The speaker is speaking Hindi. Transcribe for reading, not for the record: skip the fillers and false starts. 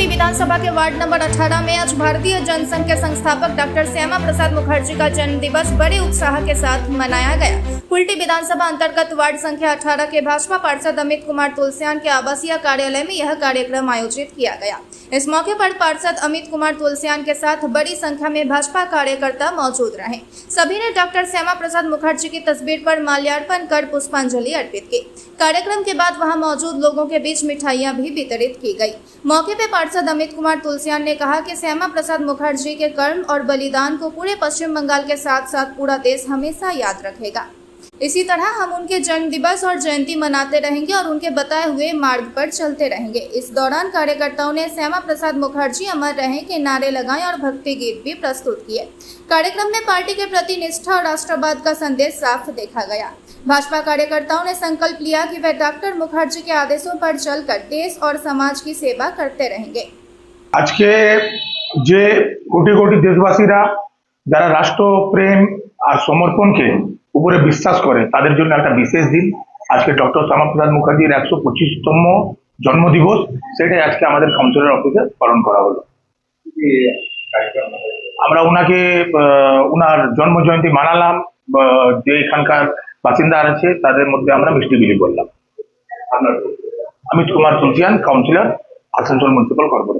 कुल्टी विधानसभा के वार्ड नंबर 18 में आज भारतीय जनसंघ के संस्थापक डॉक्टर श्यामा प्रसाद मुखर्जी का जन्म दिवस बड़े उत्साह के साथ मनाया गया। कुल्टी विधानसभा अंतर्गत वार्ड संख्या 18 के भाजपा पार्षद अमित कुमार तुलसियान के आवासीय कार्यालय में यह कार्यक्रम आयोजित किया गया। इस मौके पर पार्षद अमित कुमार तुलसियान के साथ बड़ी संख्या में भाजपा कार्यकर्ता मौजूद रहे। सभी ने डॉक्टर श्यामा प्रसाद मुखर्जी की तस्वीर पर माल्यार्पण कर पुष्पांजलि अर्पित की। कार्यक्रम के बाद वहां मौजूद लोगों के बीच मिठाइयां भी वितरित की गई। मौके पर पार्षद अमित कुमार तुलसियान ने कहा कि श्यामा प्रसाद मुखर्जी के कर्म और बलिदान को पूरे पश्चिम बंगाल के साथ साथ पूरा देश हमेशा याद रखेगा। इसी तरह हम उनके जन्म दिवस और जयंती मनाते रहेंगे और उनके बताए हुए मार्ग पर चलते रहेंगे। इस दौरान कार्यकर्ताओं ने श्यामा प्रसाद मुखर्जी अमर रहे के नारे लगाए और भक्ति गीत भी प्रस्तुत किए। कार्यक्रम में पार्टी के प्रति निष्ठा और राष्ट्रवाद का संदेश साफ देखा गया। भाजपा कार्यकर्ताओं ने संकल्प लिया कि वे डॉक्टर मुखर्जी के आदेशों पर चलकर देश और समाज की सेवा करते रहेंगे। आज के जे कोटि कोटि देशवासीरा যারা রাষ্ট্রপ্রেম আর সমর্পণকে উপরে বিশ্বাস করে তাদের জন্য একটা বিশেষ দিন। আজকে ডক্টর শ্যামা প্রসাদ মুখার্জির 125তম জন্মদিবস, সেটাই আজকে আমাদের কাউন্সিলর অফিসে পালন করা হলো। আমরা ওনাকে ওনার জন্ম জয়ন্তী মানালাম, যে এখানকার বাসিন্দা আছে তাদের মধ্যে আমরা মিষ্টি বিলি করলাম। Amit Kumar Tulsian, councillor, Asansol municipal corporation.